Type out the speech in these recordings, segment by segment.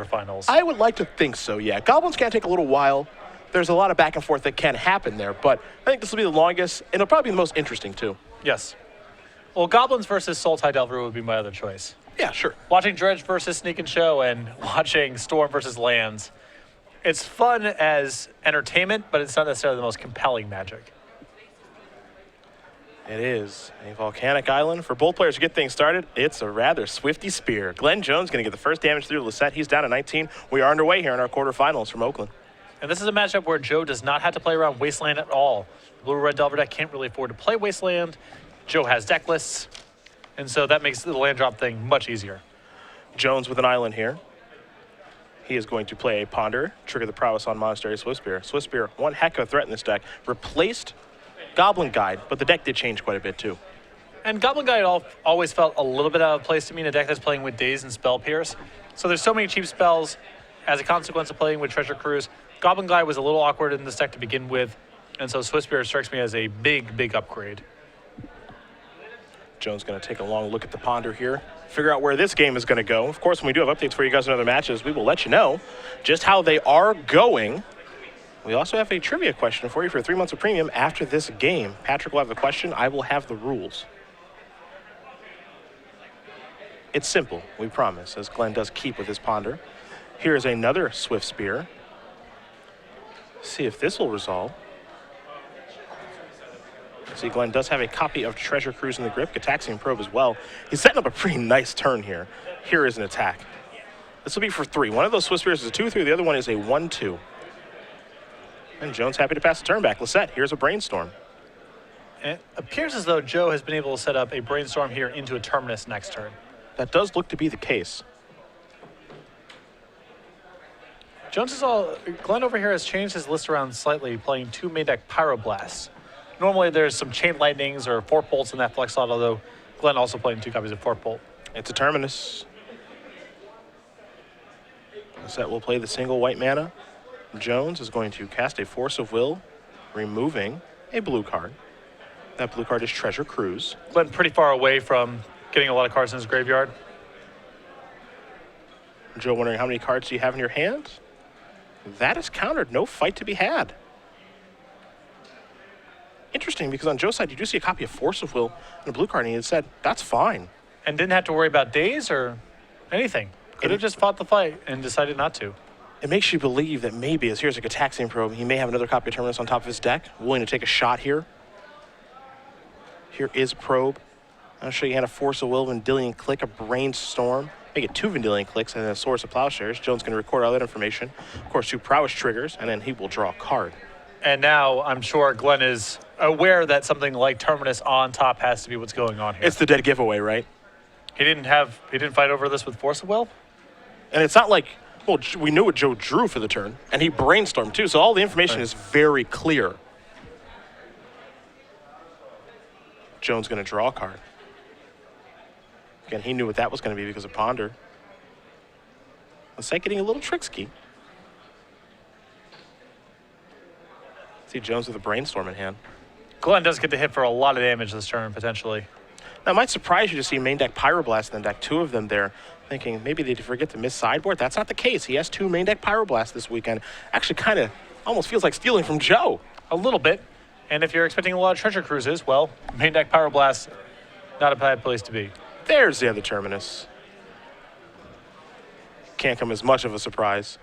quarterfinals. I would like to think so, yeah. Goblins can take a little while. There's a lot of back and forth that can happen there, but I think this will be the longest, and it'll probably be the most interesting, too. Yes. Well, Goblins versus Sultai Delver would be my other choice. Yeah, sure. Watching Dredge versus Sneak and Show and watching Storm versus Lands, it's fun as entertainment, but it's not necessarily the most compelling Magic. It is a volcanic island. For both players to get things started, it's a rather swifty spear. Glenn Jones going to get the first damage through Lossett. He's down to 19. We are underway here in our quarterfinals from Oakland. And this is a matchup where Joe does not have to play around Wasteland at all. The Blue-Red Delver deck can't really afford to play Wasteland. Joe has deck lists, and so that makes the land drop thing much easier. Jones with an island here. He is going to play a Ponder, trigger the prowess on Monastery Swiftspear. Swiftspear, one heck of a threat in this deck. Replaced Goblin Guide, but the deck did change quite a bit too. And Goblin Guide always felt a little bit out of place to me in a deck that's playing with Daze and Spell Pierce. So there's so many cheap spells as a consequence of playing with Treasure Cruise. Goblin Guide was a little awkward in this deck to begin with, and so Swiftspear strikes me as a big, big upgrade. Jones going to take a long look at the Ponder here, figure out where this game is going to go. Of course, when we do have updates for you guys in other matches, we will let you know just how they are going. We also have a trivia question for you for 3 months of premium after this game. Patrick will have the question. I will have the rules. It's simple, we promise, as Glenn does keep with his Ponder. Here's another Swiftspear. See if this will resolve. See, Glenn does have a copy of Treasure Cruise in the grip, Gataxian Probe as well. He's setting up a pretty nice turn here. Here is an attack. This will be for 3. One of those Swiftspears is a 2-3, the other one is a 1-2. And Jones happy to pass the turn back. Lossett, here's a Brainstorm. It appears as though Joe has been able to set up a Brainstorm here into a Terminus next turn. That does look to be the case. Glenn over here has changed his list around slightly, playing 2 main deck Pyroblasts. Normally there's some Chain Lightnings or Fork Bolts in that flex slot, although Glenn also playing 2 copies of Fork Bolt. It's a Terminus. Lossett will play the single white mana. Jones is going to cast a Force of Will, removing a blue card. That blue card is Treasure Cruise. Glenn pretty far away from getting a lot of cards in his graveyard. Joe wondering how many cards do you have in your hand? That is countered. No fight to be had. Interesting, because on Joe's side, you do see a copy of Force of Will and a blue card, and he had said, that's fine. And didn't have to worry about days or anything. Could have just fought the fight and decided not to. It makes you believe that maybe, as here's a Gataxian Probe, he may have another copy of Terminus on top of his deck, willing to take a shot here. Here is Probe. I'll show you a Force of Will, Vendilion Click, a Brainstorm. Make it 2 Vendilion Clicks and then a Source of Plowshares. Jones going to record all that information. Of course, 2 Prowess triggers, and then he will draw a card. And now I'm sure Glenn is aware that something like Terminus on top has to be what's going on here. It's the dead giveaway, right? He didn't fight over this with Force of Will? And it's not like, well, we knew what Joe drew for the turn, and he Brainstormed too, so all the information is very clear. Jones going to draw a card. Again, he knew what that was going to be because of Ponder. Lossett getting a little tricksy. See Jones with a Brainstorm in hand. Glenn does get to hit for a lot of damage this turn, potentially. Now, it might surprise you to see main deck Pyroblast and then deck 2 of them there, thinking maybe they forget to miss sideboard. That's not the case. He has 2 main deck Pyroblast this weekend. Actually, kind of almost feels like stealing from Joe. A little bit. And if you're expecting a lot of Treasure Cruises, well, main deck Pyroblast, not a bad place to be. There's the other Terminus. Can't come as much of a surprise.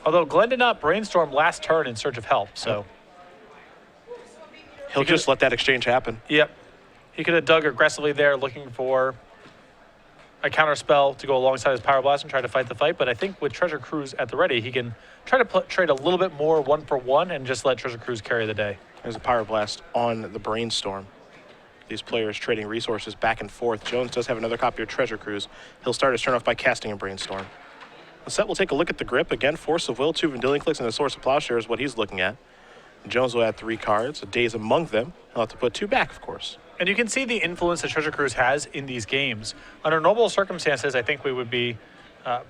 Although Glenn did not Brainstorm last turn in search of help, so. He'll just let that exchange happen. Yep. He could have dug aggressively there looking for a counter spell to go alongside his Pyroblast and try to fight the fight, but I think with Treasure Cruise at the ready, he can try to trade a little bit more 1-for-1 and just let Treasure Cruise carry the day. There's a Pyroblast on the Brainstorm. These players trading resources back and forth. Jones does have another copy of Treasure Cruise. He'll start his turn off by casting a Brainstorm. Lossett will take a look at the grip. Again, Force of Will, 2 Vendilion Clicks, and a Source of Plowshare is what he's looking at. Jones will add 3 cards, a Daze among them. He'll have to put 2 back, of course. And you can see the influence that Treasure Cruise has in these games. Under normal circumstances, I think we would be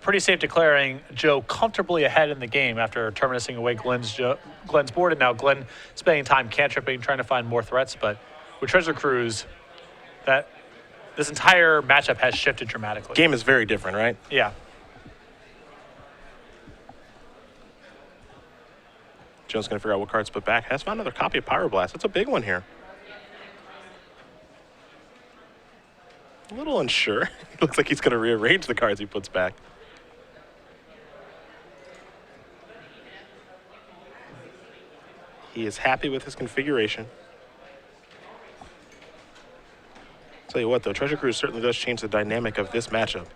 pretty safe declaring Joe comfortably ahead in the game after terminusing away Glenn's board, and now Glenn spending time cantripping, trying to find more threats. But with Treasure Cruise, that this entire matchup has shifted dramatically. Game is very different, right? Yeah. Jones going to figure out what cards to put back. Has found another copy of Pyroblast. That's a big one here. A little unsure. It looks like he's going to rearrange the cards he puts back. He is happy with his configuration. Tell you what, though, Treasure Cruise certainly does change the dynamic of this matchup.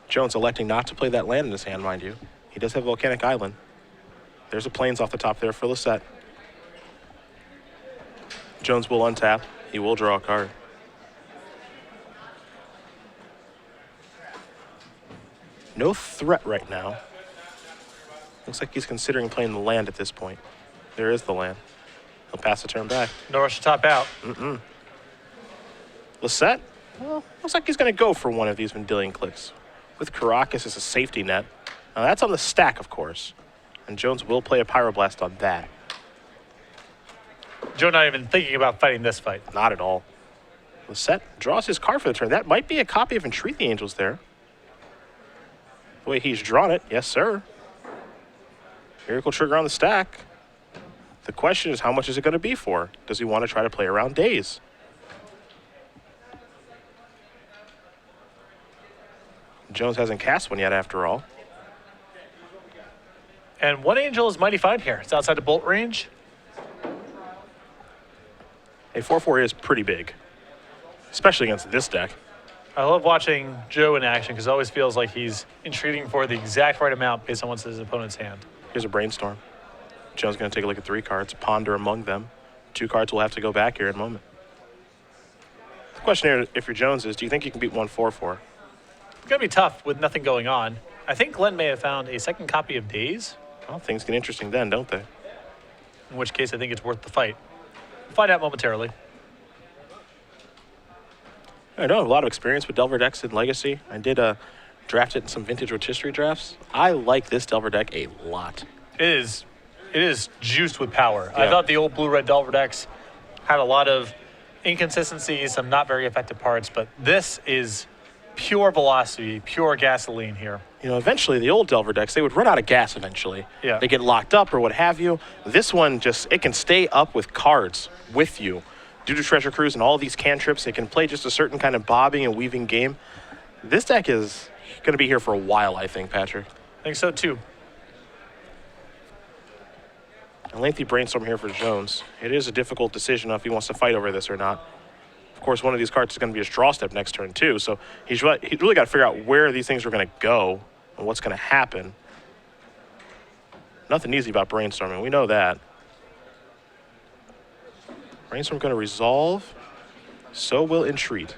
Jones electing not to play that land in his hand, mind you. He does have Volcanic Island. There's a Plains off the top there for Lossett. Jones will untap. He will draw a card. No threat right now. Looks like he's considering playing the land at this point. There is the land. He'll pass the turn back. No rush to top out. Lossett, well, looks like he's going to go for one of these Vendilion Clicks. With Caracas as a safety net. Now that's on the stack, of course. And Jones will play a Pyroblast on that. Joe not even thinking about fighting this fight. Not at all. Lossett draws his card for the turn. That might be a copy of Entreat the Angels there. The way he's drawn it, yes, sir. Miracle Trigger on the stack. The question is, how much is it going to be for? Does he want to try to play around days? Jones hasn't cast one yet, after all. And one Angel is mighty fine here. It's outside the bolt range. A 4/4 is pretty big, especially against this deck. I love watching Joe in action because it always feels like he's entreating for the exact right amount based on what's in his opponent's hand. Here's a Brainstorm. Joe's going to take a look at 3 cards, ponder among them. 2 cards will have to go back here in a moment. The question here, if you're Jones, is do you think you can beat 1 4/4? It's going to be tough with nothing going on. I think Glenn may have found a second copy of Daze, Well, things get interesting then, don't they? in which case I think it's worth the fight. We'll find out momentarily. I know I have a lot of experience with Delver decks in Legacy. I did draft it in some vintage rotisserie drafts. I like this Delver deck a lot. It is juiced with power. I Yeah. thought the old blue-red Delver decks had a lot of inconsistencies, some not very effective parts, but this is pure velocity, pure gasoline here. You know, eventually the old Delver decks, they would run out of gas eventually. Yeah. They get locked up or what have you. This one it can stay up with cards with you. Due to Treasure Cruise and all these cantrips, it can play just a certain kind of bobbing and weaving game. This deck is going to be here for a while, I think, Patrick. I think so too. A lengthy Brainstorm here for Jones. It is a difficult decision if he wants to fight over this or not. Of course, one of these cards is going to be his draw step next turn, too. So he's really got to figure out where these things are going to go and what's going to happen. Nothing easy about Brainstorming. We know that. Brainstorm going to resolve. So will Entreat.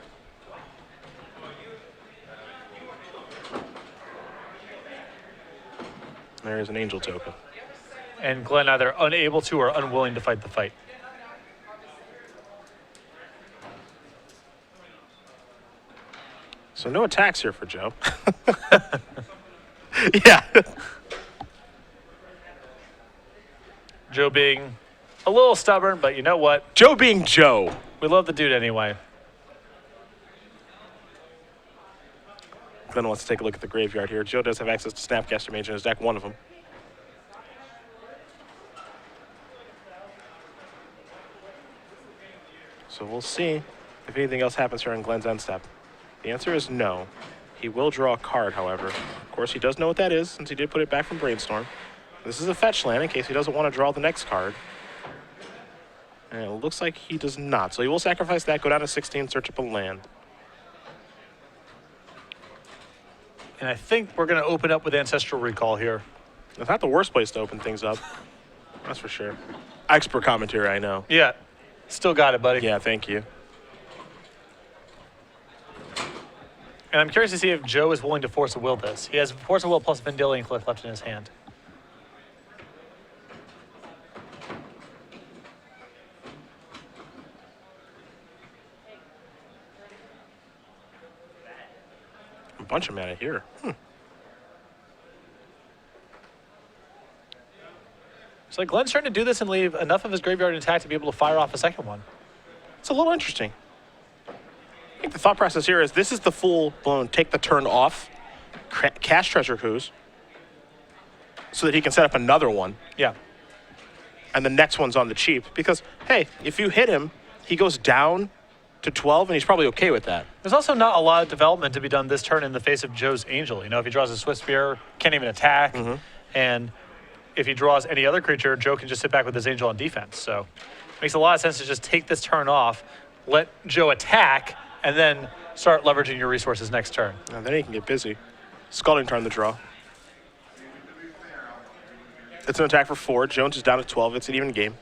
There's an Angel token. And Glenn either unable to or unwilling to fight the fight. So no attacks here for Joe. Yeah. Joe being a little stubborn, but you know what? Joe being Joe. We love the dude anyway. Glenn wants to take a look at the graveyard here. Joe does have access to Snapcaster Mage in his deck, one of them. So we'll see if anything else happens here on Glenn's end step. The answer is no. He will draw a card, however. Of course, he does know what that is, since he did put it back from Brainstorm. This is a fetch land in case he doesn't want to draw the next card. And it looks like he does not. So he will sacrifice that, go down to 16, search up a land. And I think we're going to open up with Ancestral Recall here. It's not the worst place to open things up. That's for sure. Expert commentary, I know. Yeah. Still got it, buddy. Yeah, thank you. And I'm curious to see if Joe is willing to Force of Will this. He has Force of Will plus Vendilion Click left in his hand. A bunch of mana here. So like Glenn's trying to do this and leave enough of his graveyard intact to be able to fire off a second one. It's a little interesting. the thought process here is this is the full-blown take the turn off, cash Treasure Cruise, so that he can set up another one. Yeah. And the next one's on the cheap. Because, hey, if you hit him, he goes down to 12, and he's probably okay with that. There's also not a lot of development to be done this turn in the face of Joe's Angel. You know, if he draws a Swift Spear, can't even attack. And if he draws any other creature, Joe can just sit back with his Angel on defense. So it makes a lot of sense to just take this turn off, let Joe attack, and then start leveraging your resources next turn. And then he can get busy. Scalding Tarn the draw. It's an attack for 4. Jones is down to 12. It's an even game.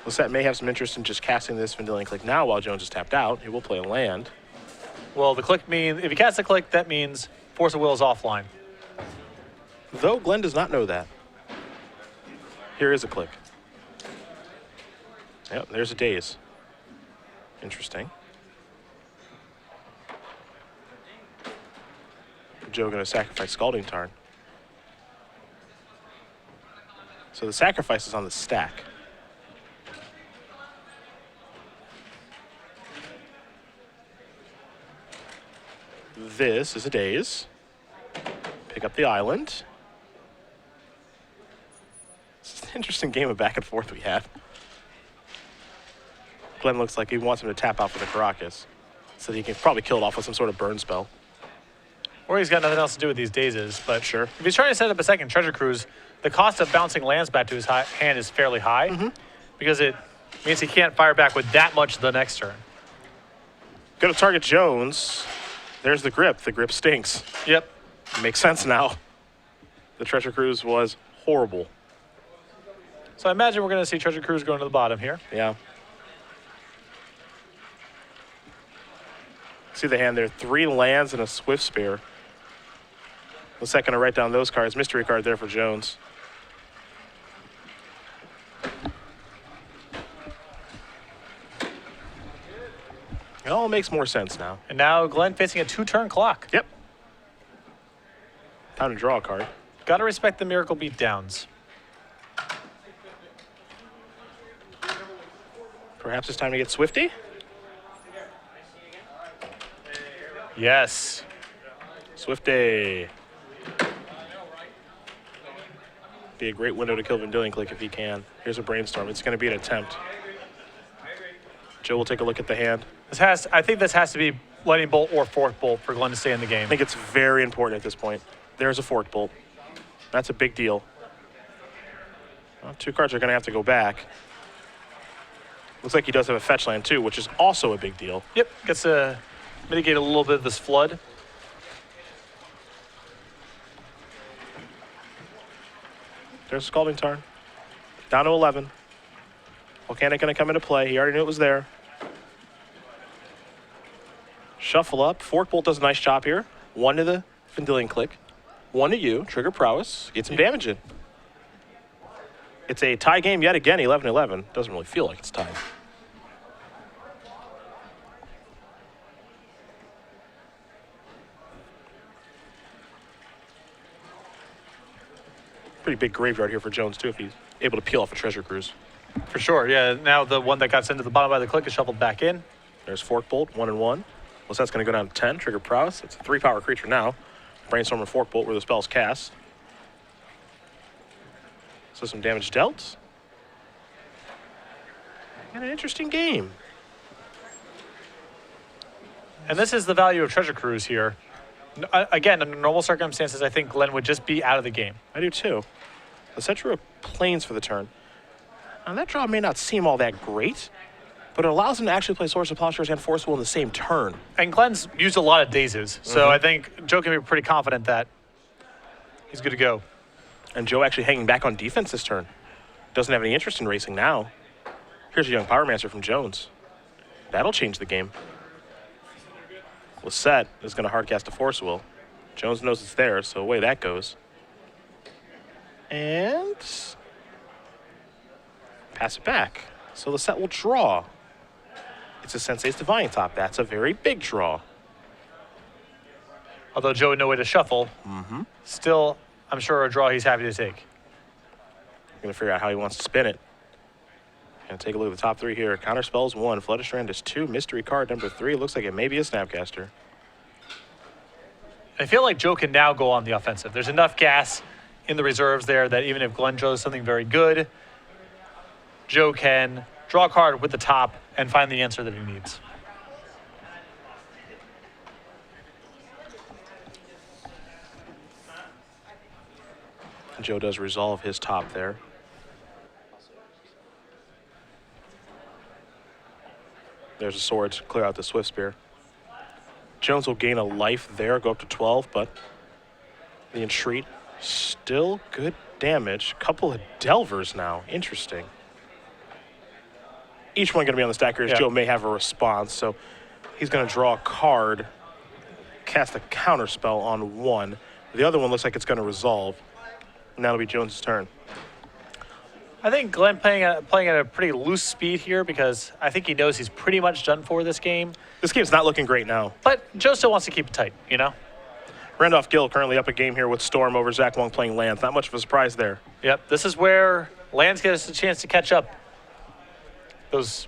Lossett may have some interest in just casting this Vendilion Click now while Jones is tapped out. He will play a land. Well, the click means, if he casts a click, that means Force of Will is offline. Though Glenn does not know that. Here is a click. Yep, there's a Daze. Interesting. Joe going to sacrifice Scalding Tarn. So the sacrifice is on the stack. This is a Daze. Pick up the island. It's an interesting game of back and forth we had. Glenn looks like he wants him to tap out for the Caracas, so that he can probably kill it off with some sort of burn spell. Or he's got nothing else to do with these dazes. But Sure. if he's trying to set up a second Treasure Cruise, the cost of bouncing lands back to his hand is fairly high because it means he can't fire back with that much the next turn. Going to target Jones. There's the grip. The grip stinks. Yep. Makes sense now. The Treasure Cruise was horrible. So I imagine we're going to see Treasure Cruise going to the bottom here. Yeah. See the hand there. 3 lands and a Swift Spear. Lossett going to write down those cards. Mystery card there for Jones. It all makes more sense now. And now Glenn facing a 2-turn clock. Yep. Time to draw a card. Got to respect the Miracle Beatdowns. Perhaps it's time to get Swifty? Yes. Swifty. Be a great window to kill Vendilion Click if he can. Here's a Brainstorm. It's going to be an attempt. Joe will take a look at the hand. I think this has to be Lightning Bolt or Fork Bolt for Glenn to stay in the game. I think it's very important at this point. There's a Fork Bolt. That's a big deal. Well, 2 cards are going to have to go back. Looks like he does have a fetch land too, which is also a big deal. Yep, gets to mitigate a little bit of this flood. There's Scalding Tarn. Down to 11. Volcanic going to come into play. He already knew it was there. Shuffle up. Fork Bolt does a nice job here. 1 to the Vendilion Click. 1 to you. Trigger Prowess. Get some damage in. It's a tie game yet again, 11-11. Doesn't really feel like it's tied. Pretty big graveyard here for Jones, too, if he's able to peel off a Treasure Cruise. For sure, yeah. Now the one that got sent to the bottom by the click is shuffled back in. There's Fork Bolt, 1 and 1. Lossett's going to go down to 10. Trigger Prowess. It's a 3-power creature now. Brainstorm and Fork Bolt where the spell's cast. So some damage dealt. And an interesting game. And this is the value of Treasure Cruise here. Again, under normal circumstances, I think Glenn would just be out of the game. I do too. Lossett drew a Plains for the turn. Now that draw may not seem all that great, but it allows him to actually play Source of Plowshares and Force Will in the same turn. And Glenn's used a lot of dazes, so I think Joe can be pretty confident that he's good to go. And Joe actually hanging back on defense this turn. Doesn't have any interest in racing now. Here's a Young Pyromancer from Jones. That'll change the game. Lossett is going to hardcast a Force Will. Jones knows it's there, so away that goes. And pass it back. So Lossett will draw. It's a Sensei's Divine Top. That's a very big draw. Although Joe had no way to shuffle, still, I'm sure a draw he's happy to take. Going to figure out how he wants to spin it. And take a look at the top 3 here. Counterspell's 1, Flutterstrand is 2, Mystery Card number 3. Looks like it may be a Snapcaster. I feel like Joe can now go on the offensive. There's enough gas in the reserves there that even if Glenn draws something very good, Joe can draw a card with the top and find the answer that he needs. Joe does resolve his top there. There's a sword to clear out the Swift Spear. Jones will gain a life there, go up to 12, but the Entreat, still good damage. Couple of Delvers now, interesting. Each one going to be on the stack here as Joe may have a response, so he's going to draw a card, cast a counterspell on one. The other one looks like it's going to resolve. And that'll be Jones' turn. I think Glenn playing at a pretty loose speed here because I think he knows he's pretty much done for this game. This game's not looking great now. But Joe still wants to keep it tight, you know? Randolph Gill currently up a game here with Storm over Zach Wong playing Lands. Not much of a surprise there. Yep, this is where Lands gets a chance to catch up. Those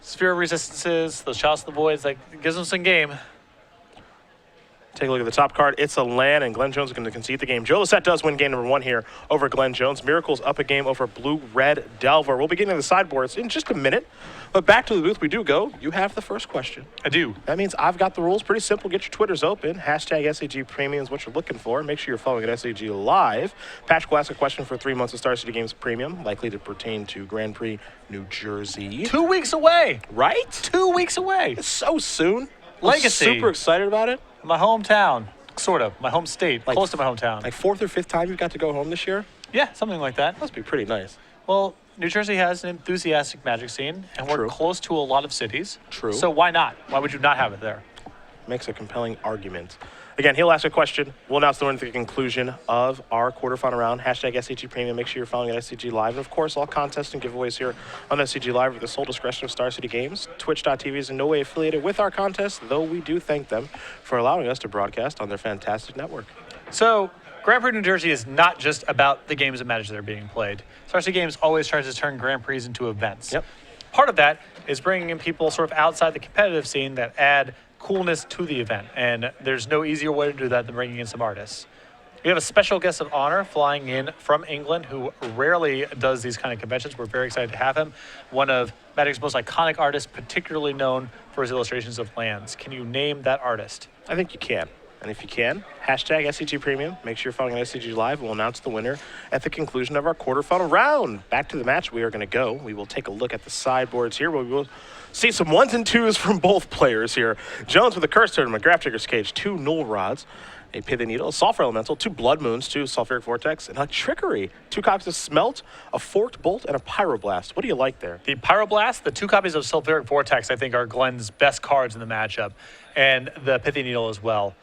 Sphere of Resistances, those Chalice of the Voids, like, it gives them some game. Take a look at the top card. It's a land, and Glenn Jones is going to concede the game. Joe Lossett does win game number 1 here over Glenn Jones. Miracles up a game over Blue-Red Delver. We'll be getting to the sideboards in just a minute. But back to the booth we do go. You have the first question. I do. That means I've got the rules. Pretty simple. Get your Twitters open. Hashtag SCG Premium is what you're looking for. Make sure you're following at SCG Live. Patrick will ask a question for 3 months of Star City Games Premium, likely to pertain to Grand Prix New Jersey. 2 weeks away. Right? 2 weeks away. It's so soon. Legacy. I'm super excited about it. My hometown. Sort of. My home state. Close to my hometown. Like 4th or 5th time you've got to go home this year? Yeah, something like that. Must be pretty nice. Well, New Jersey has an enthusiastic Magic scene, and we're close to a lot of cities. True. So why not? Why would you not have it there? Makes a compelling argument. Again, he'll ask a question. We'll announce the winner at the conclusion of our quarterfinal round. Hashtag SCG Premium. Make sure you're following at SCG Live. And, of course, all contests and giveaways here on SCG Live with the sole discretion of Star City Games. Twitch.tv is in no way affiliated with our contest, though we do thank them for allowing us to broadcast on their fantastic network. So, Grand Prix New Jersey is not just about the games of Magic that are being played. Star City Games always tries to turn Grand Prix into events. Yep. Part of that is bringing in people sort of outside the competitive scene that add coolness to the event, and there's no easier way to do that than bringing in some artists. We have a special guest of honor flying in from England who rarely does these kind of conventions. We're very excited to have him. One of Magic's most iconic artists, particularly known for his illustrations of lands. Can you name that artist? I think you can. And if you can, hashtag SCG Premium. Make sure you're following SCG Live. We'll announce the winner at the conclusion of our quarterfinal round. Back to the match we are going to go. We will take a look at the sideboards here, where we will see some 1s and 2s from both players here. Jones with a Curse Tournament, Grafdigger's Cage, 2 Null Rods, a Pithy Needle, a Sulfur Elemental, 2 Blood Moons, 2 Sulfuric Vortex, and a Trickery. 2 copies of Smelt, a Forked Bolt, and a Pyroblast. What do you like there? The Pyroblast, the 2 copies of Sulfuric Vortex, I think are Glenn's best cards in the matchup, and the Pithy Needle as well.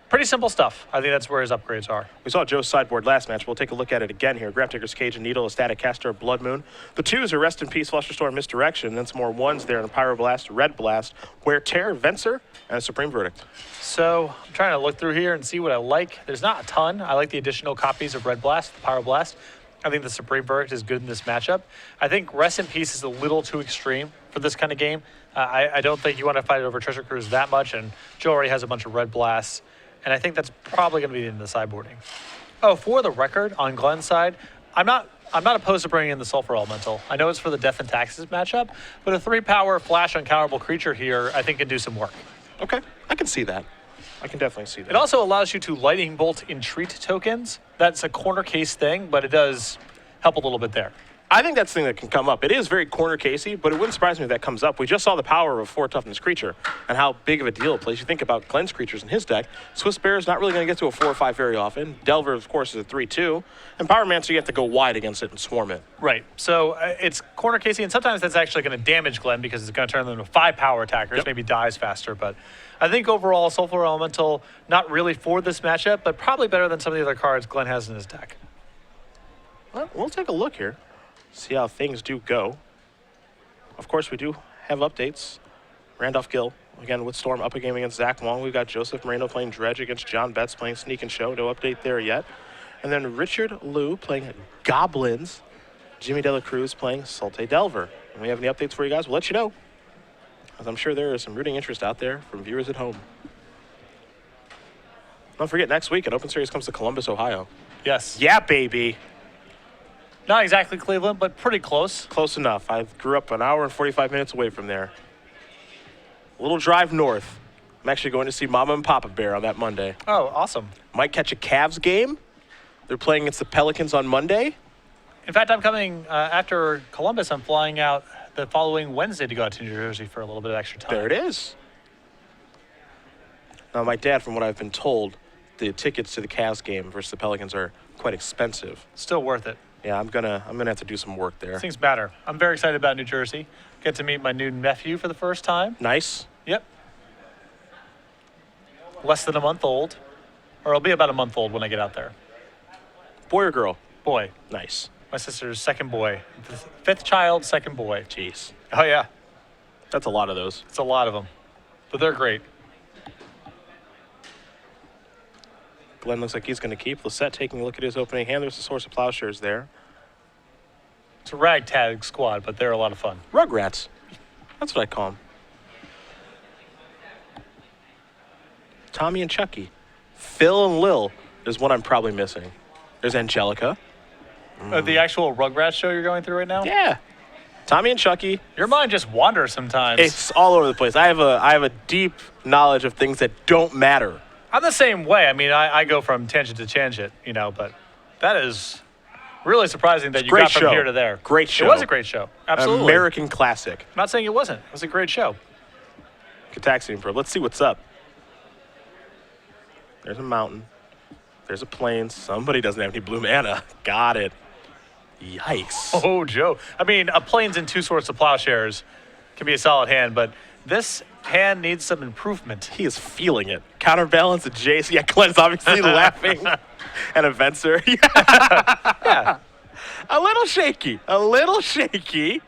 Pretty simple stuff. I think that's where his upgrades are. We saw Joe's sideboard last match. We'll take a look at it again here. Grafdigger's Cage and Needle, a Static Caster, Blood Moon. The 2s are Rest in Peace, Flusterstorm, Misdirection. Then some more 1s there in a Pyroblast, Red Blast, Wear Tear, Venser, and a Supreme Verdict. So I'm trying to look through here and see what I like. There's not a ton. I like the additional copies of Red Blast, Pyroblast. I think the Supreme Verdict is good in this matchup. I think Rest in Peace is a little too extreme for this kind of game. I don't think you want to fight it over Treasure Cruise that much, and Joe already has a bunch of Red Blasts. And I think that's probably going to be in the sideboarding. Oh, for the record, on Glenn's side, I'm not opposed to bringing in the Sulfur Elemental. I know it's for the Death and Taxes matchup, but a 3-power flash uncounterable creature here I think can do some work. Okay, I can see that. I can definitely see that. It also allows you to Lightning Bolt Entreat tokens. That's a corner case thing, but it does help a little bit there. I think that's the thing that can come up. It is very corner casey, but it wouldn't surprise me if that comes up. We just saw the power of a 4 toughness creature and how big of a deal it plays. You think about Glenn's creatures in his deck. Swift Bear is not really going to get to a 4 or 5 very often. Delver, of course, is a 3-2. And Pyromancer, you have to go wide against it and swarm it. Right. So it's corner casey, and sometimes that's actually going to damage Glenn because it's going to turn them into 5-power attackers, maybe dies faster. But I think overall, Sulfur Elemental, not really for this matchup, but probably better than some of the other cards Glenn has in his deck. Well, we'll take a look here. See how things do go. Of course, we do have updates. Randolph Gill, again, with Storm up a game against Zach Wong. We've got Joseph Moreno playing Dredge against John Betts playing Sneak and Show. No update there yet. And then Richard Liu playing Goblins Jimmy De La Cruz playing Salte Delver. When we have any updates for you guys, we'll let you know. As I'm sure there is some rooting interest out there from viewers at home. Don't forget, next week, an Open Series comes to Columbus, Ohio. Yes. Yeah, baby. Not exactly Cleveland, but pretty close. Close enough. I grew up an hour and 45 minutes away from there. A little drive north. I'm actually going to see Mama and Papa Bear on that Monday. Oh, awesome. Might catch a Cavs game. They're playing against the Pelicans on Monday. In fact, I'm coming after Columbus. I'm flying out the following Wednesday to go out to New Jersey for a little bit of extra time. There it is. Now, my dad, from what I've been told, the tickets to the Cavs game versus the Pelicans are quite expensive. Still worth it. Yeah, I'm gonna have to do some work there. Things matter. I'm very excited about New Jersey. Get to meet my new nephew for the first time. Nice. Yep. Less than a month old. Or it'll be about a month old when I get out there. Boy or girl? Boy. Nice. My sister's second boy. Fifth child, second boy. Jeez. Oh, yeah. That's a lot of those. It's a lot of them. But they're great. Glenn looks like he's going to keep. Lossett taking a look at his opening hand. There's the source of plowshares there. It's a ragtag squad, but they're a lot of fun. Rugrats. That's what I call them. Tommy and Chucky. Phil and Lil. There's one I'm probably missing. There's Angelica. The actual Rugrats show you're going through right now? Yeah. Tommy and Chucky. Your mind just wanders sometimes. It's all over the place. I have a deep knowledge of things that don't matter. I'm the same way. I mean, I go from tangent to tangent, you know, but that is really surprising that you got from here to there. Great show. It was a great show. Absolutely. American classic. I'm not saying it wasn't. It was a great show. Cataxian Probe. Let's see what's up. There's a mountain. There's a plains. Somebody doesn't have any blue mana. Got it. Yikes. Oh, Joe. I mean, a plains and two sorts of plowshares can be a solid hand, but this hand needs some improvement. He is feeling it. Counterbalance a Jace. Yeah, Glenn's obviously laughing. And a Venser. Yeah. A little shaky. A little shaky.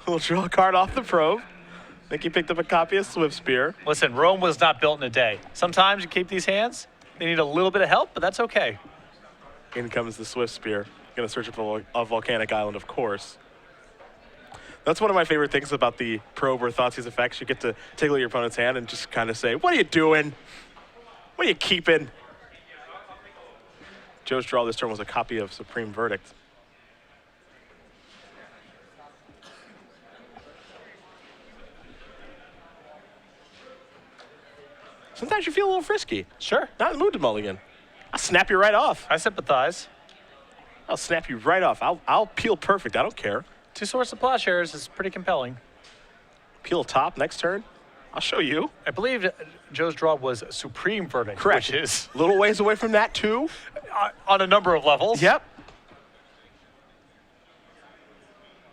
We'll draw a card off the probe. I think he picked up a copy of Swift Spear. Listen, Rome was not built in a day. Sometimes you keep these hands. They need a little bit of help, but that's okay. In comes the Swift Spear. Going to search for a volcanic island, of course. That's one of my favorite things about the probe or Thoughtseize effects. You get to tickle your opponent's hand and just kind of say, what are you doing? What are you keeping? Joe's draw this turn was a copy of Supreme Verdict. Sometimes you feel a little frisky. Sure. Not in the mood to mulligan. I'll snap you right off. I sympathize. I'll snap you right off. I'll peel perfect. I don't care. Two sorts of plowshares is pretty compelling. Peel top next turn. I'll show you. I believe Joe's draw was Supreme Verdict. Correct. Which is a little ways away from that, too. On a number of levels. Yep.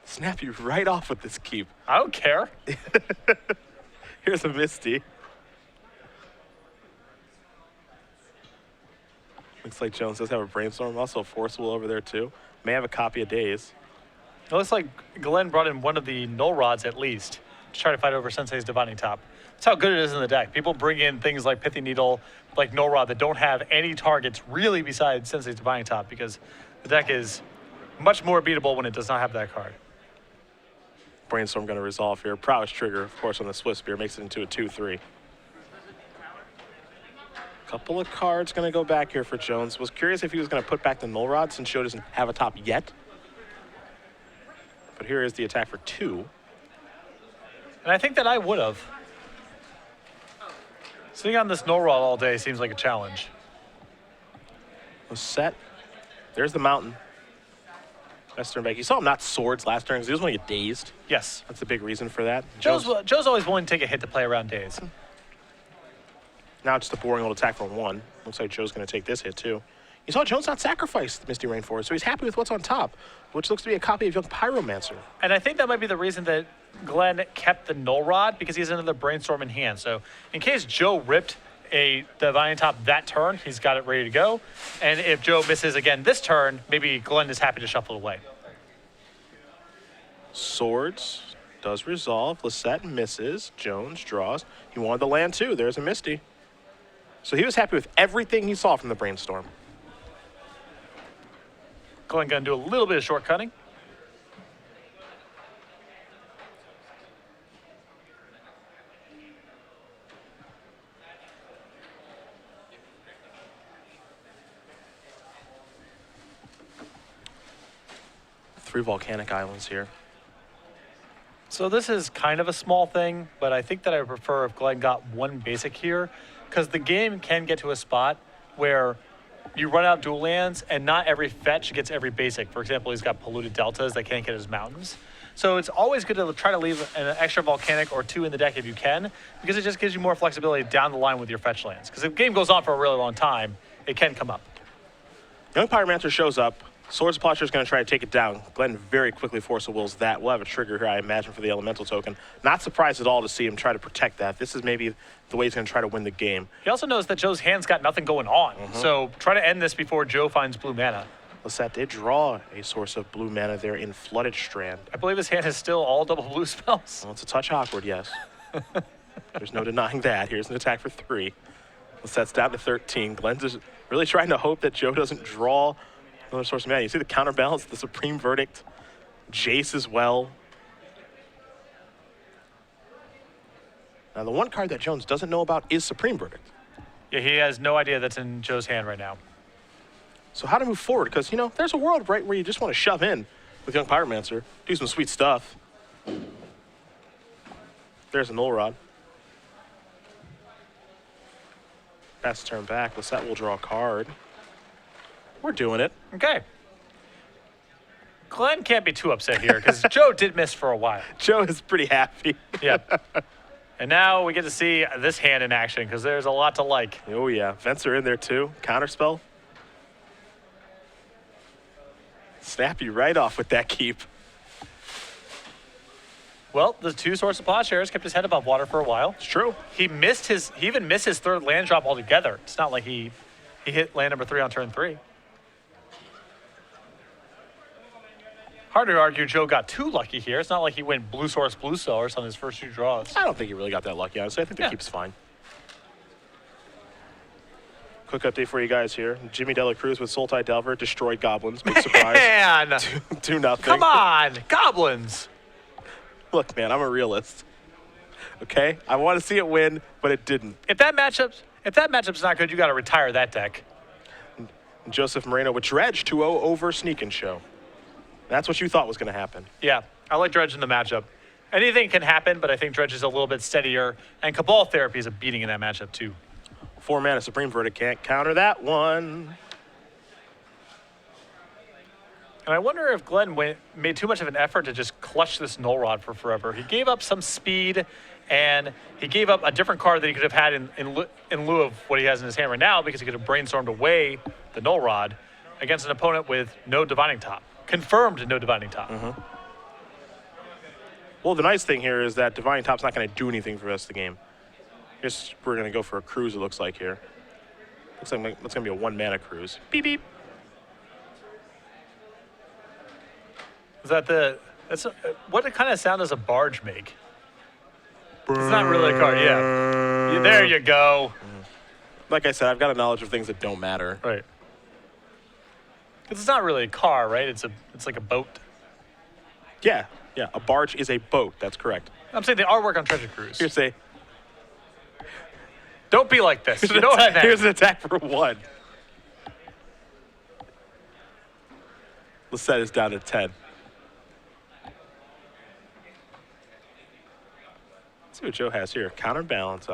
Snap you right off with this keep. I don't care. Here's a Misty. Looks like Jones does have a Brainstorm. Also a Forcible over there, too. May have a copy of Daze. It looks like Glenn brought in one of the Null Rods at least to try to fight over Sensei's Divining Top. That's how good it is in the deck. People bring in things like Pithy Needle, like Null Rod, that don't have any targets really besides Sensei's Divining Top because the deck is much more beatable when it does not have that card. Brainstorm going to resolve here. Prowess Trigger, of course, on the Swift Spear makes it into a 2-3. Couple of cards going to go back here for Jones. Was curious if he was going to put back the Null Rod since Joe doesn't have a top yet. But here is the attack for 2. And I think that I would have. Sitting on this Null Rod all day seems like a challenge. Was set. There's the mountain. Last turn back. You saw him not swords last turn because he was going to get dazed. Yes. That's a big reason for that. Joe's always willing to take a hit to play around days. Now just a boring old attack for 1. Looks like Joe's going to take this hit, too. You saw Jones not sacrifice the Misty Rainforest, so he's happy with what's on top, which looks to be a copy of Young Pyromancer. And I think that might be the reason that Glenn kept the Null Rod, because he has another Brainstorm in hand. So in case Joe ripped a Divining Top that turn, he's got it ready to go. And if Joe misses again this turn, maybe Glenn is happy to shuffle away. Swords does resolve. Lossett misses. Jones draws. He wanted the land, too. There's a Misty. So he was happy with everything he saw from the Brainstorm. Glenn going to do a little bit of shortcutting. 3 volcanic islands here. So this is kind of a small thing, but I think that I prefer if Glenn got 1 basic here, because the game can get to a spot where you run out dual lands and not every fetch gets every basic. For example, he's got polluted deltas that can't get his mountains. So it's always good to try to leave an extra volcanic or 2 in the deck if you can, because it just gives you more flexibility down the line with your fetch lands. Because if the game goes on for a really long time, it can come up. Young Pyromancer shows up. Swords of Plowshare is going to try to take it down. Glenn very quickly Force of Wills that. We'll have a trigger here, I imagine, for the Elemental token. Not surprised at all to see him try to protect that. This is maybe the way he's going to try to win the game. He also knows that Joe's hand's got nothing going on. So try to end this before Joe finds blue mana. Lossett did draw a source of blue mana there in Flooded Strand. I believe his hand is still all double blue spells. Well, it's a touch awkward, yes. There's no denying that. Here's an attack for 3. Lossett's down to 13. Glenn's just really trying to hope that Joe doesn't draw another source of mana. You see the counterbalance, the Supreme Verdict, Jace as well. Now, the one card that Jones doesn't know about is Supreme Verdict. Yeah, he has no idea that's in Joe's hand right now. So how to move forward? Because, you know, there's a world, right, where you just want to shove in with Young Pyromancer, do some sweet stuff. There's a Null Rod. Pass the turn back. Lossett will draw a card. We're doing it. Okay. Glenn can't be too upset here because Joe did miss for a while. Joe is pretty happy. Yep. And now we get to see this hand in action because there's a lot to like. Oh, yeah. Vents are in there, too. Counterspell. Snap you right off with that keep. Well, the 2 Swords of Plowshares kept his head above water for a while. It's true. He even missed his 3rd land drop altogether. It's not like he hit land number 3 on turn 3. Hard to argue Joe got too lucky here. It's not like he went blue source on his first 2 draws. I don't think he really got that lucky, honestly. I think the keep's fine. Quick update for you guys here. Jimmy Dela Cruz with Sultai Delver destroyed goblins. Big surprise. Man! 2-0. Come on! Goblins! Look, man, I'm a realist. Okay? I want to see it win, but it didn't. If that matchup's not good, you got to retire that deck. Joseph Moreno with Dredge 2-0 over Sneak and Show. That's what you thought was going to happen. Yeah, I like Dredge in the matchup. Anything can happen, but I think Dredge is a little bit steadier, and Cabal Therapy is a beating in that matchup too. 4 mana Supreme Verdict can't counter that one. And I wonder if Glenn made too much of an effort to just clutch this Null Rod for forever. He gave up some speed, and he gave up a different card that he could have had in lieu of what he has in his hand right now, because he could have brainstormed away the Null Rod against an opponent with no Divining Top. Confirmed no Divining Top. Well, the nice thing here is that Divining Top's not going to do anything for the rest of the game. We're going to go for a cruise, it looks like here. Looks like it's going to be a 1 mana cruise. Beep, beep. Is that what kind of sound does a barge make? It's not really a card, yeah. There you go. Like I said, I've got a knowledge of things that don't matter. Right. Because it's not really a car, right? It's like a boat. Yeah, a barge is a boat, that's correct. I'm saying the artwork on Treasure Cruise. Don't be like this. You know what? Here's an attack for 1. Lossett is down to 10. Let's see what Joe has here. Counterbalance.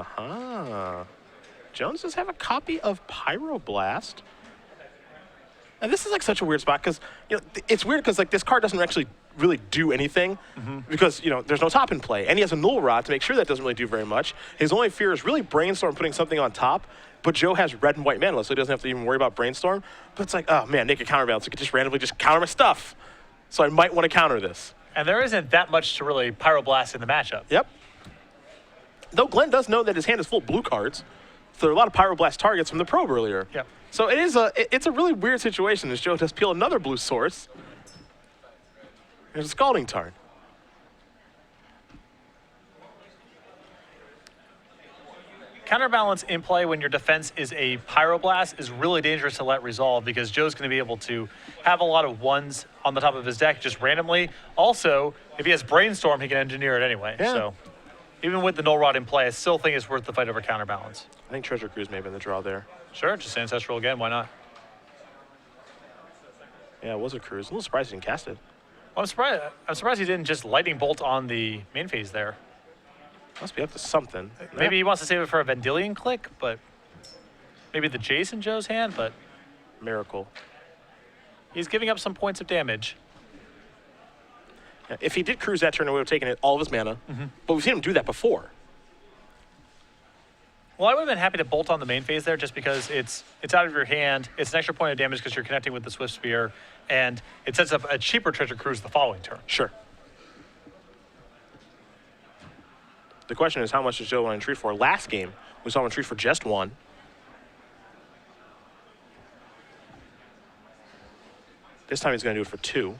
Jones does have a copy of Pyroblast. And this is like such a weird spot because, you know, it's weird because like this card doesn't actually really do anything because, you know, there's no top in play. And he has a Null Rod to make sure that doesn't really do very much. His only fear is really Brainstorm putting something on top, but Joe has red and white mana, so he doesn't have to even worry about Brainstorm. But it's like, oh man, naked counterbalance. I could just randomly just counter my stuff. So I might want to counter this. And there isn't that much to really Pyroblast in the matchup. Yep. Though Glenn does know that his hand is full of blue cards, so there are a lot of Pyroblast targets from the probe earlier. Yep. So it's a really weird situation as Joe does peel another blue source. There's a Scalding Tarn. Counterbalance in play when your defense is a Pyroblast is really dangerous to let resolve because Joe's going to be able to have a lot of 1s on the top of his deck just randomly. Also, if he has Brainstorm, he can engineer it anyway. Yeah. So even with the Null Rod in play, I still think it's worth the fight over Counterbalance. I think Treasure Cruise may have been the draw there. Sure, just Ancestral again, why not? Yeah, it was a cruise. A little surprised he didn't cast it. I'm surprised. I'm surprised he didn't just lightning bolt on the main phase there. Must be up to something. Maybe he wants to save it for a Vendilion click, but maybe the Jace in Joe's hand, but Miracle. he's giving up some points of damage. Yeah, if he did cruise that turn, we would have taken it all of his mana. But we've seen him do that before. Well, I would have been happy to bolt on the main phase there just because it's out of your hand. It's an extra point of damage because you're connecting with the Swift Spear, and it sets up a cheaper Treasure Cruise the following turn. Sure. The question is, how much does Joe want to treat for? Last game, we saw him treat for just 1. This time he's going to do it for 2.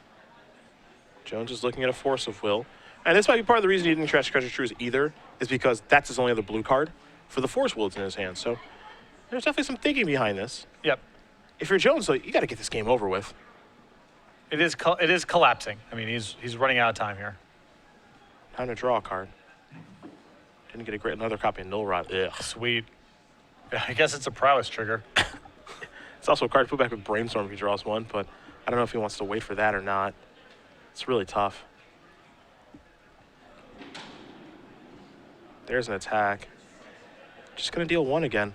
Jones is looking at a Force of Will. And this might be part of the reason he didn't trash Treasure Cruise either, is because that's his only other blue card for the Force Will that's in his hand. So there's definitely some thinking behind this. Yep. If you're Jones, though, you got to get this game over with. It is collapsing. I mean, he's running out of time here. Time to draw a card. Didn't get another copy of Null Rod. Ugh. Sweet. Yeah, I guess it's a prowess trigger. It's also a card to put back with Brainstorm if he draws one, but I don't know if he wants to wait for that or not. It's really tough. There's an attack. Just going to deal 1 again.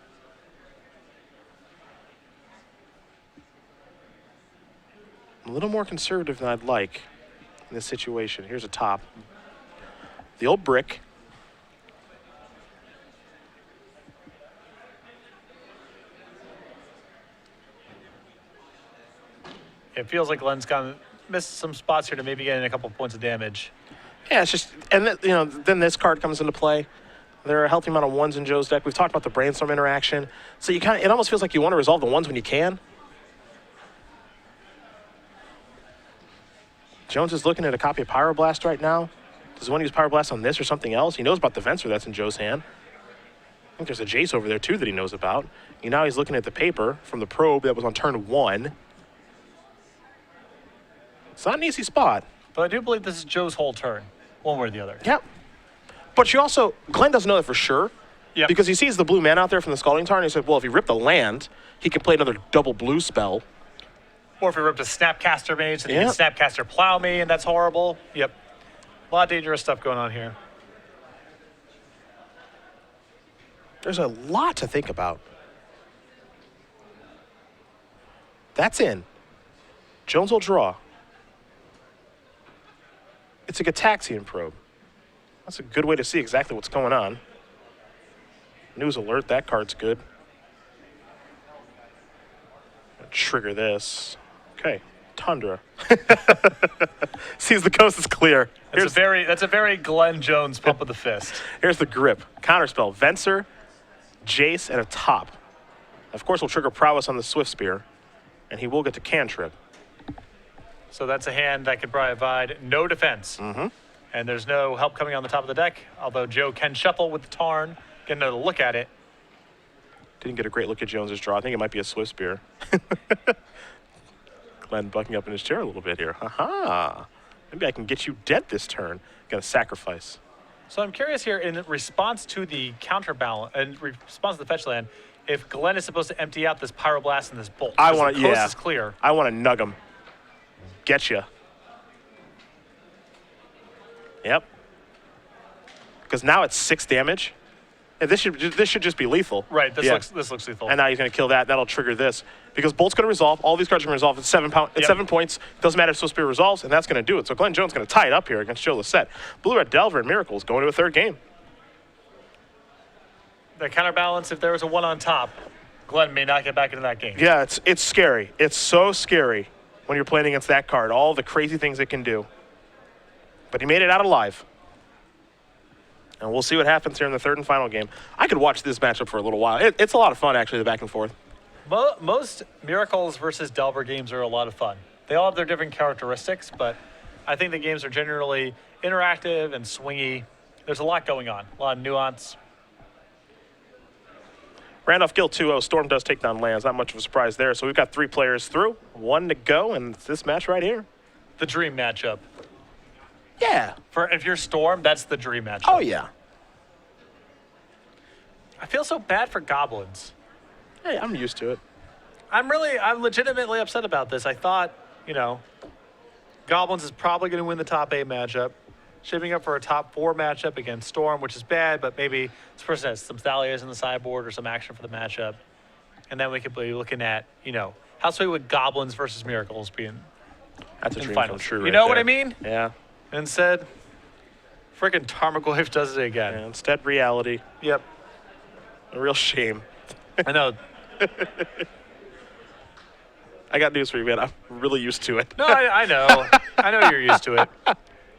I'm a little more conservative than I'd like in this situation. Here's a top. The old brick. It feels like Glenn's missed some spots here to maybe get in a couple points of damage. Yeah, it's just, and then this card comes into play. There are a healthy amount of 1s in Joe's deck. We've talked about the Brainstorm interaction. So you it almost feels like you want to resolve the 1s when you can. Jones is looking at a copy of Pyroblast right now. Does he want to use Pyroblast on this or something else? He knows about the Venser that's in Joe's hand. I think there's a Jace over there too that he knows about. And now he's looking at the paper from the probe that was on turn 1. It's not an easy spot. But I do believe this is Joe's whole turn, one way or the other. Yep. But Glenn doesn't know that for sure. Yep. Because he sees the blue man out there from the Scalding Tarn, and he said, well, if he ripped the land, he could play another double blue spell. Or if he ripped a Snapcaster Mage, then he Yep. can Snapcaster Plow me, and that's horrible. Yep. A lot of dangerous stuff going on here. There's a lot to think about. That's in. Jones will draw. It's a Gataxian Probe. That's a good way to see exactly what's going on. News alert, that card's good. Trigger this. Okay, Tundra. Sees the coast is clear. That's a very Glenn Jones pump of the fist. Here's the grip. Counterspell, Venser, Jace, and a top. Of course, we'll trigger Prowess on the Swift Spear, and he will get to Cantrip. So that's a hand that could provide no defense. And there's no help coming on the top of the deck, although Joe can shuffle with the Tarn, get another look at it. Didn't get a great look at Jones's draw. I think it might be a Swift Spear. Glenn bucking up in his chair a little bit here. Ha-ha. Maybe I can get you dead this turn. Got to sacrifice. So I'm curious here, in response to the counterbalance, in response to the fetch land, if Glenn is supposed to empty out this Pyroblast and this Bolt. I want to, the coast is clear. I want to nug him. Getcha. Yep. Because now it's 6 damage. And this should just be lethal. Right, this looks lethal. And now he's going to kill that. That'll trigger this. Because Bolt's going to resolve. All these cards are going to resolve at 7 points. Doesn't matter if Swift Spear resolves, and that's going to do it. So Glenn Jones is going to tie it up here against Joe Lossett. Blue-Red Delver and Miracles going to a 3rd game. The counterbalance, if there was a 1 on top, Glenn may not get back into that game. Yeah, it's scary. It's so scary when you're playing against that card. All the crazy things it can do. But he made it out alive. And we'll see what happens here in the 3rd and final game. I could watch this matchup for a little while. It's a lot of fun, actually, the back and forth. Most Miracles versus Delver games are a lot of fun. They all have their different characteristics, but I think the games are generally interactive and swingy. There's a lot going on, a lot of nuance. Randolph Gill 2-0. Storm does take down lands. Not much of a surprise there. So we've got 3 players through, 1 to go, and it's this match right here. The dream matchup. Yeah. If you're Storm, that's the dream matchup. Oh, yeah. I feel so bad for Goblins. Hey, I'm used to it. I'm legitimately upset about this. I thought, Goblins is probably going to win the top 8 matchup. Shaping up for a top 4 matchup against Storm, which is bad, but maybe this person has some Thalias in the sideboard or some action for the matchup. And then we could be looking at, how sweet would Goblins versus Miracles be in That's a dream finals? come true You right know what there. I mean? Yeah. Instead, freaking Tarmogoyf does it again. Yeah. Instead, reality. Yep. A real shame. I know. I got news for you, man. I'm really used to it. No, I know. I know you're used to it.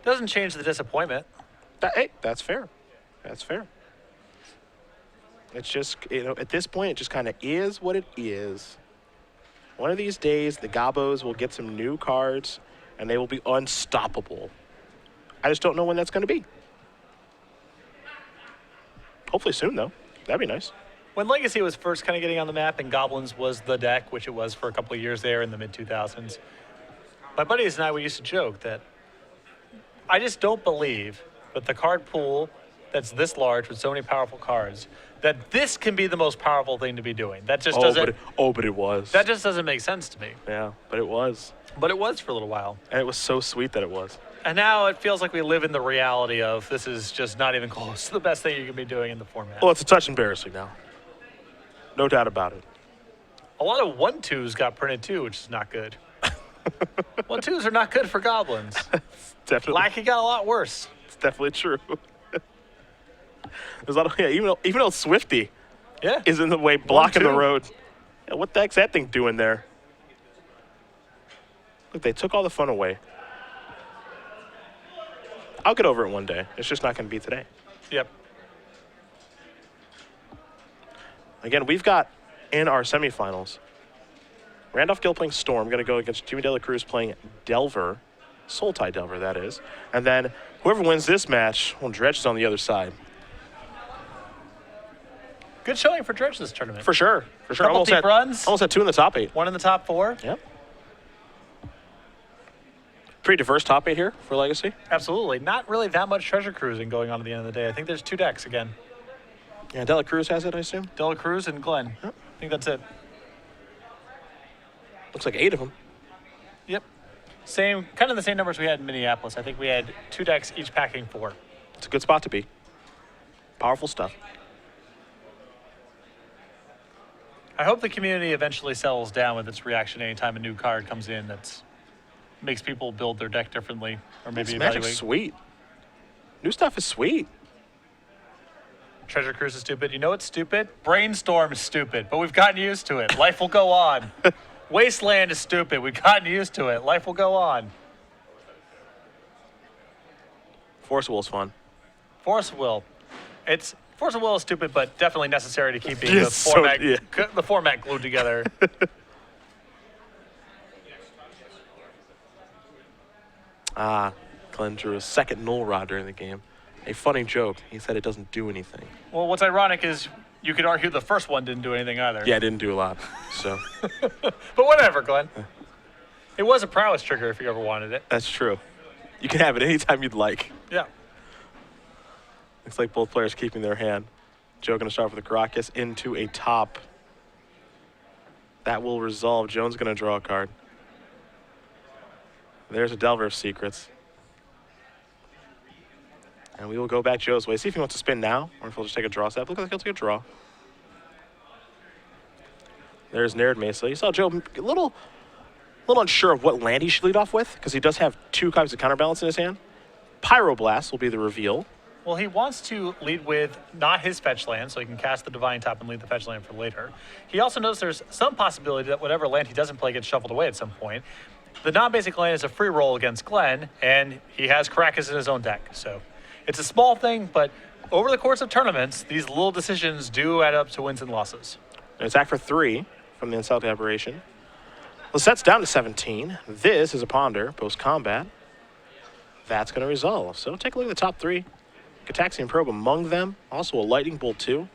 Doesn't change the disappointment. Hey, that's fair. That's fair. It's just, at this point, it just kind of is what it is. One of these days, the Gobos will get some new cards, and they will be unstoppable. I just don't know when that's going to be. Hopefully soon, though. That'd be nice. When Legacy was first kind of getting on the map and Goblins was the deck, which it was for a couple of years there in the mid-2000s, my buddies and I, we used to joke that I just don't believe that the card pool that's this large with so many powerful cards, that this can be the most powerful thing to be doing. That just doesn't. But it was. That just doesn't make sense to me. Yeah, but it was. But it was for a little while. And it was so sweet that it was. And now it feels like we live in the reality of this is just not even close to the best thing you can be doing in the format. Well, it's a touch embarrassing now. No doubt about it. A lot of 1-2s got printed too, which is not good. 1-2s are not good for Goblins. Definitely. Lackey got a lot worse. It's definitely true. There's a lot of, even though Swifty Yeah. is in the way, blocking the 1-2. road. Yeah, what the heck's that thing doing there? Look, they took all the fun away. I'll get over it one day. It's just not going to be today. Yep. Again, we've got in our semifinals, Randolph Gill playing Storm, going to go against Jimmy De La Cruz playing Delver, Sultai Delver, that is. And then whoever wins this match, well, Dredge is on the other side. Good showing for Dredge this tournament. For sure. For sure. Couple deep runs. Almost had 2 in the top 8. 1 in the top 4. Yep. Pretty diverse top 8 here for Legacy. Absolutely. Not really that much treasure cruising going on at the end of the day. I think there's 2 decks again. Yeah, De La Cruz has it, I assume. De La Cruz and Glenn. Yep. I think that's it. Looks like 8 of them. Yep. Kind of the same numbers we had in Minneapolis. I think we had 2 decks, each packing 4. It's a good spot to be. Powerful stuff. I hope the community eventually settles down with its reaction anytime a new card comes in that makes people build their deck differently or maybe This evaluate. Magic's sweet. New stuff is sweet. Treasure Cruise is stupid. You know what's stupid? Brainstorm is stupid, but we've gotten used to it. Life will go on. Wasteland is stupid. We've gotten used to it. Life will go on. Force of Will's fun. Force of Will. Force of Will is stupid, but definitely necessary to keeping Yes, the format glued together. Glenn drew a second Null Rod during the game. A funny joke. He said it doesn't do anything. Well, what's ironic is you could argue the first one didn't do anything either. Yeah, it didn't do a lot. So But whatever, Glenn. It was a prowess trigger if you ever wanted it. that's true. You can have it anytime you'd like. Yeah. Looks like both players keeping their hand. Joe going to start with a Caracas into a top. That will resolve. Jones going to draw a card. There's a Delver of Secrets. And we will go back Joe's way. See if he wants to spin now, or if he'll just take a draw step. Looks like he'll take a draw. There's Nared Mesa. You saw Joe a little unsure of what land he should lead off with, because he does have 2 copies of Counterbalance in his hand. Pyroblast will be the reveal. Well, he wants to lead with not his fetch land, so he can cast the Divine Top and lead the fetch land for later. He also knows there's some possibility that whatever land he doesn't play gets shuffled away at some point. The non-basic land is a free roll against Glenn, and he has Caracas in his own deck. So it's a small thing, but over the course of tournaments, these little decisions do add up to wins and losses. And it's act for 3 from the Unsettled Aberration. Lossett's down to 17. This is a Ponder post-combat. That's going to resolve. So take a look at the top 3. Gataxian Probe among them. Also a Lightning Bolt too.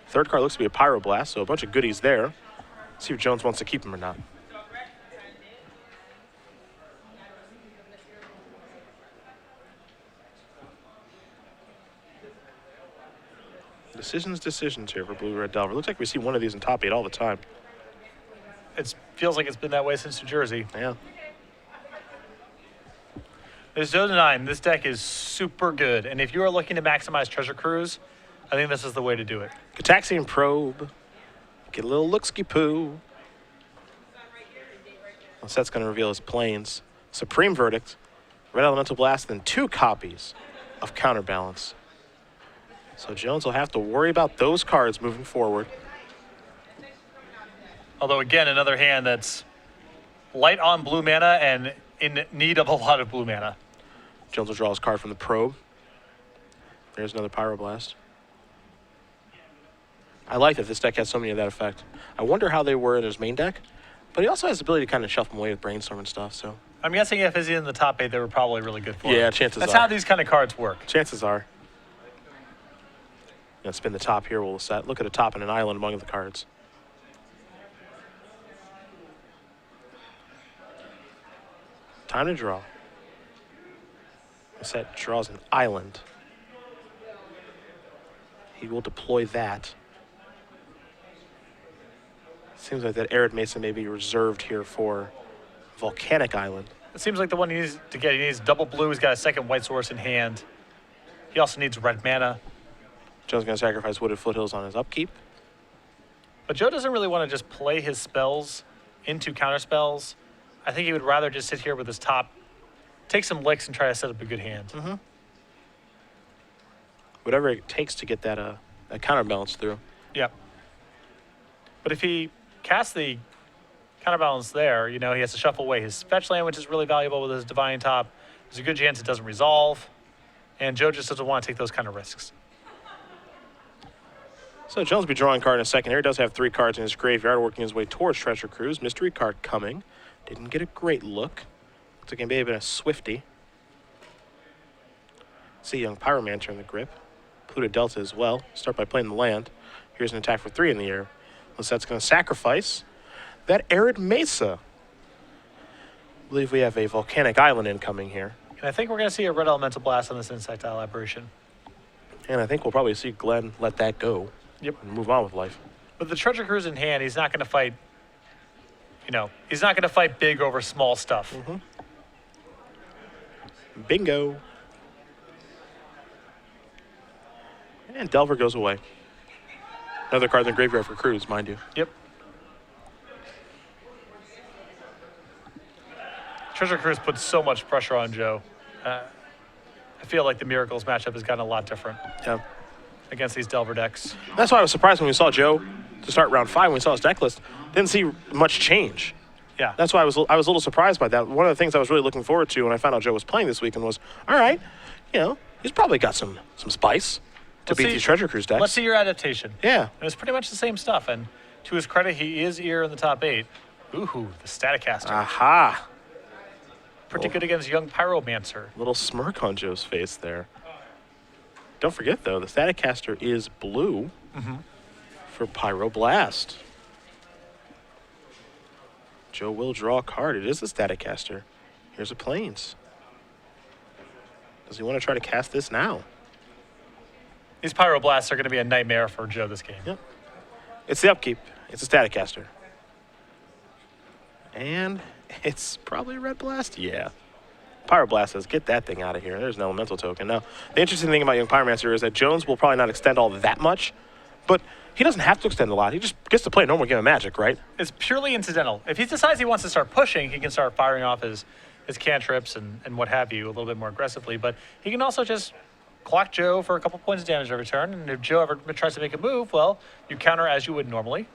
Third card looks to be a Pyroblast, so a bunch of goodies there. See if Jones wants to keep him or not. Decisions here for Blue Red Delver. Looks like we see one of these in top 8 all the time. It feels like it's been that way since New Jersey. Yeah. There's 0-9. This deck is super good. And if you are looking to maximize Treasure Cruise, I think this is the way to do it. Gataxian Probe. Get a little look-ski-poo. Lossett's going to reveal his planes. Supreme Verdict, Red Elemental Blast, and 2 copies of Counterbalance. So Jones will have to worry about those cards moving forward. Although, again, another hand that's light on blue mana and in need of a lot of blue mana. Jones will draw his card from the Probe. There's another Pyroblast. I like that this deck has so many of that effect. I wonder how they were in his main deck, but he also has the ability to kind of shuffle them away with Brainstorm and stuff, so. I'm guessing if he's in the top 8, they were probably really good for him. Yeah, chances That's are. how these kind of cards work. Chances are. Gonna spin the top here, we'll set. Look at a top and an island among the cards. Time to draw. Set draws an island. He will deploy that. Seems like that Arid Mesa may be reserved here for Volcanic Island. It seems like the one he needs to get. He needs double blue. He's got a second white source in hand. He also needs red mana. Joe's going to sacrifice Wooded Foothills on his upkeep. But Joe doesn't really want to just play his spells into counter spells. I think he would rather just sit here with his top, take some licks, and try to set up a good hand. Mm-hmm. Whatever it takes to get that counterbalance through. Yep. But if he casts the counterbalance there, you know, he has to shuffle away his fetch land, which is really valuable with his Divine Top. There's a good chance it doesn't resolve. And Joe just doesn't want to take those kind of risks. So Jones will be drawing a card in a second here. He does have 3 cards in his graveyard, working his way towards Treasure Cruise. Mystery card coming. Didn't get a great look. Looks like he may have been a Swifty. See Young Pyromancer in the grip. Pluto Delta as well. Start by playing the land. Here's an attack for 3 in the air. Lossett's going to sacrifice that Arid Mesa. I believe we have a Volcanic Island incoming here. And I think we're going to see a red elemental blast on this Insectile Aberration. And I think we'll probably see Glenn let that go. Yep. And move on with life. With the Treasure Cruise in hand, he's not going to fight, you know, he's not going to fight big over small stuff. Mm-hmm. Bingo. And Delver goes away. Another card in the graveyard for Cruise, mind you. Yep. Treasure Cruise puts so much pressure on Joe. I feel like the Miracles matchup has gotten a lot different Yeah. against these Delver decks. That's why I was surprised when we saw Joe to start round 5 when we saw his deck list. Didn't see much change. Yeah. That's why I was a little surprised by that. One of the things I was really looking forward to when I found out Joe was playing this weekend was, all right, you know, he's probably got some spice to beat these Treasure Cruise decks. Let's see your adaptation. Yeah. And it's pretty much the same stuff. And to his credit, he is here in the top 8. Ooh, the Staticaster. Aha. Pretty good against Young Pyromancer. Little smirk on Joe's face there. Don't forget, though, the Staticaster is blue for Pyroblast. Joe will draw a card. It is a Staticaster. Here's a Plains. Does he want to try to cast this now? These Pyroblasts are going to be a nightmare for Joe this game. Yep. It's the upkeep. It's a Staticaster. And it's probably a Red Blast? Yeah. Pyroblast says, get that thing out of here. There's an elemental token. Now, the interesting thing about Young Pyromancer is that Jones will probably not extend all that much, but he doesn't have to extend a lot. He just gets to play a normal game of Magic, right? It's purely incidental. If he decides he wants to start pushing, he can start firing off his cantrips and what have you a little bit more aggressively. But he can also just clock Joe for a couple points of damage every turn. And if Joe ever tries to make a move, well, you counter as you would normally.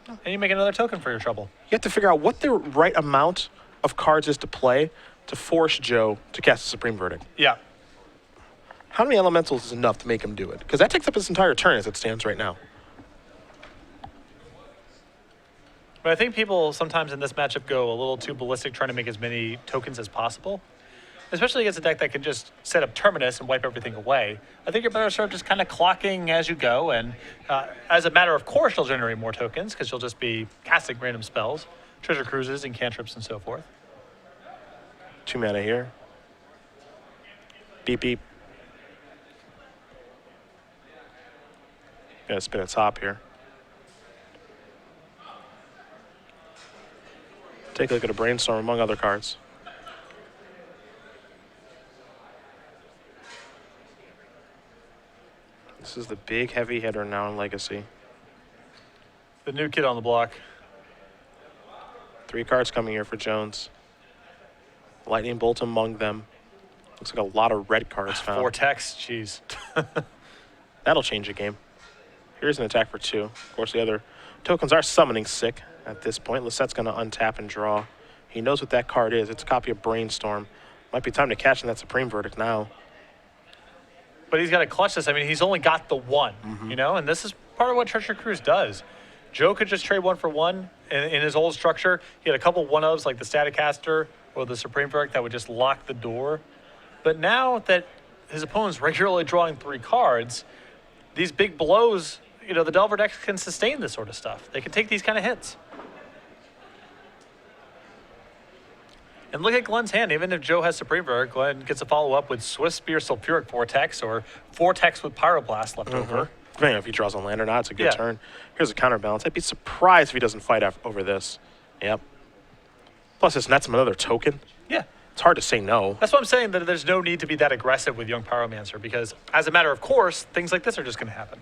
And you make another token for your trouble. You have to figure out what the right amount of cards is to play to force Joe to cast a Supreme Verdict. Yeah. How many elementals is enough to make him do it? Because that takes up his entire turn as it stands right now. But I think people sometimes in this matchup go a little too ballistic trying to make as many tokens as possible. Especially against a deck that can just set up Terminus and wipe everything away. I think you're better served just kind of clocking as you go. And as a matter of course, you'll generate more tokens because you'll just be casting random spells, treasure cruises and cantrips and so forth. 2 mana here. Beep, beep. Gonna spin a top here. Take a look at a Brainstorm among other cards. This is the big heavy hitter now in Legacy. The new kid on the block. 3 cards coming here for Jones. Lightning Bolt among them. Looks like a lot of red cards found. Vortex, jeez. That'll change the game. Here's an attack for 2. Of course, the other tokens are summoning sick at this point. Lossett's going to untap and draw. He knows what that card is. It's a copy of Brainstorm. Might be time to cash in that Supreme Verdict now. But he's got to clutch this. I mean, he's only got the one, you know, and this is part of what Treasure Cruise does. Joe could just trade 1 for 1 in his old structure. He had a couple 1-ofs like the Staticaster or the Supreme Verdict that would just lock the door. But now that his opponent's regularly drawing 3 cards, these big blows, you know, the Delver decks can sustain this sort of stuff. They can take these kind of hits. And look at Glenn's hand. Even if Joe has Supreme Verdict, Glenn gets a follow-up with Swift Spear Sulfuric Vortex or Vortex with Pyroblast left over. Depending on if he draws on land or not, it's a good turn. Here's a counterbalance. I'd be surprised if he doesn't fight over this. Yep. Plus, this nets him another token. Yeah. It's hard to say no. That's what I'm saying, that there's no need to be that aggressive with Young Pyromancer because, as a matter of course, things like this are just going to happen.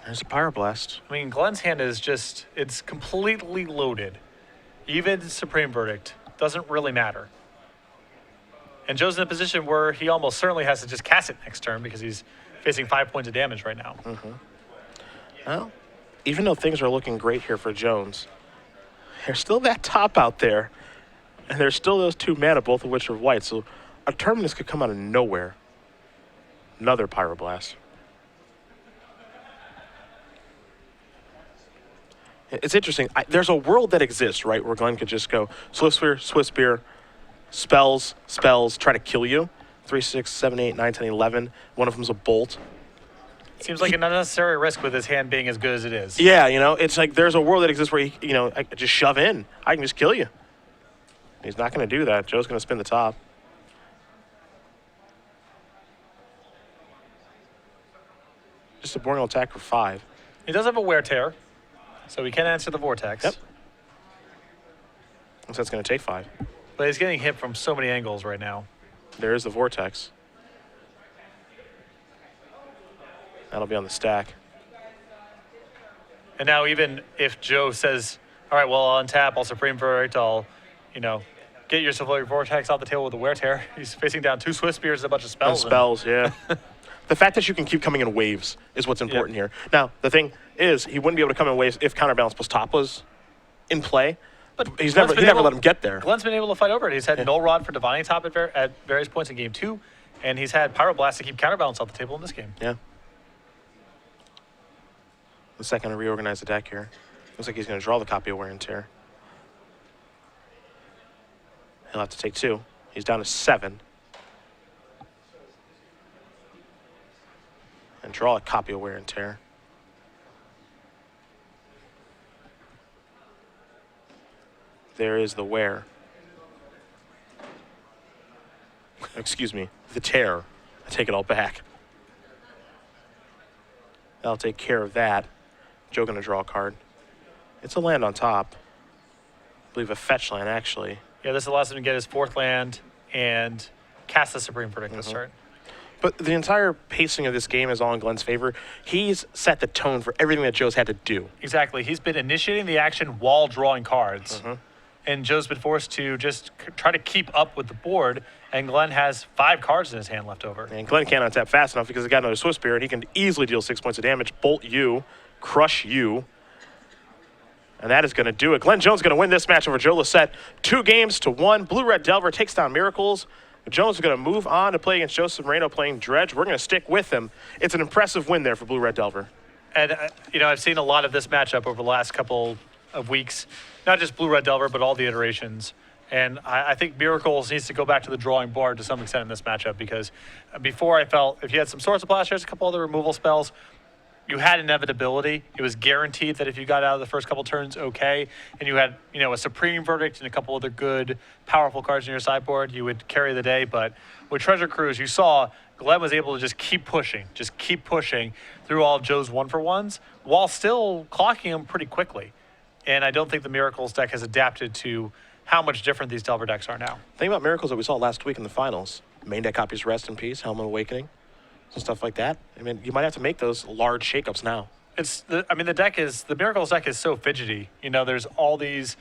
There's a Pyroblast. I mean, Glenn's hand is just, it's completely loaded. Even Supreme Verdict doesn't really matter. And Joe's in a position where he almost certainly has to just cast it next turn because he's facing 5 points of damage right now. Well, even though things are looking great here for Jones, there's still that top out there. And there's still those 2 mana, both of which are white. So a Terminus could come out of nowhere. Another Pyroblast. It's interesting. There's a world that exists, right, where Glenn could just go Swift Spear, spells, try to kill you. 3, 6, 7, 8, 9, 10, 11. One of them's a bolt. Seems like an unnecessary risk with his hand being as good as it is. Yeah, you know, it's like there's a world that exists where, I just shove in. I can just kill you. He's not going to do that. Joe's going to spin the top. Just a boring attack for 5. He does have a Wear Tear, so he can answer the Vortex. Yep. So that's going to take 5. But he's getting hit from so many angles right now. There is the Vortex. That'll be on the stack. And now even if Joe says, all right, well, I'll untap, I'll Supreme Verdict, I'll, get your Sulfuric Vortex off the table with a Wear Tear. He's facing down 2 Swift Spears and a bunch of spells. Yeah. The fact that you can keep coming in waves is what's important here. Now, the thing is, he wouldn't be able to come in waves if Counterbalance plus top was in play. But he never let him get there. Glenn's been able to fight over it. He's had Null Rod for Divining Top at various points in Game 2, and he's had Pyroblast to keep Counterbalance off the table in this game. Yeah. The second to reorganize the deck here. Looks like he's going to draw the copy of Wear and Tear. He'll have to take 2. He's down to 7. And draw a copy of Wear and Tear. There is the Wear. Excuse me, the Tear. I take it all back. That'll take care of that. Joe gonna draw a card. It's a land on top. I believe a fetch land, actually. Yeah, this allows him to get his 4th land and cast the Supreme Verdict this turn. But the entire pacing of this game is all in Glenn's favor. He's set the tone for everything that Joe's had to do. Exactly. He's been initiating the action while drawing cards. And Joe's been forced to just try to keep up with the board, and Glenn has 5 cards in his hand left over. And Glenn can't untap fast enough because he's got another Swift Spear, and he can easily deal 6 points of damage, bolt you, crush you. And that is going to do it. Glenn Jones is going to win this match over Joe Lossett. 2-1. Blue-Red Delver takes down Miracles. Jones is going to move on to play against Joseph Moreno playing Dredge. We're going to stick with him. It's an impressive win there for Blue-Red Delver. And, I've seen a lot of this matchup over the last couple of weeks. Not just Blue-Red Delver, but all the iterations. And I think Miracles needs to go back to the drawing board to some extent in this matchup because before I felt if you had some Swords of Plowshares, a couple other removal spells, you had inevitability. It was guaranteed that if you got out of the first couple turns okay, and you had, a Supreme Verdict and a couple other good, powerful cards in your sideboard, you would carry the day. But with Treasure Cruise, you saw Glenn was able to just keep pushing through all of Joe's 1-for-1s while still clocking them pretty quickly. And I don't think the Miracles deck has adapted to how much different these Delver decks are now. Think about Miracles that we saw last week in the finals. Main deck copies Rest in Peace, Helmet Awakening, some stuff like that. I mean, you might have to make those large shakeups now. The Miracles deck is so fidgety. You know, there's all these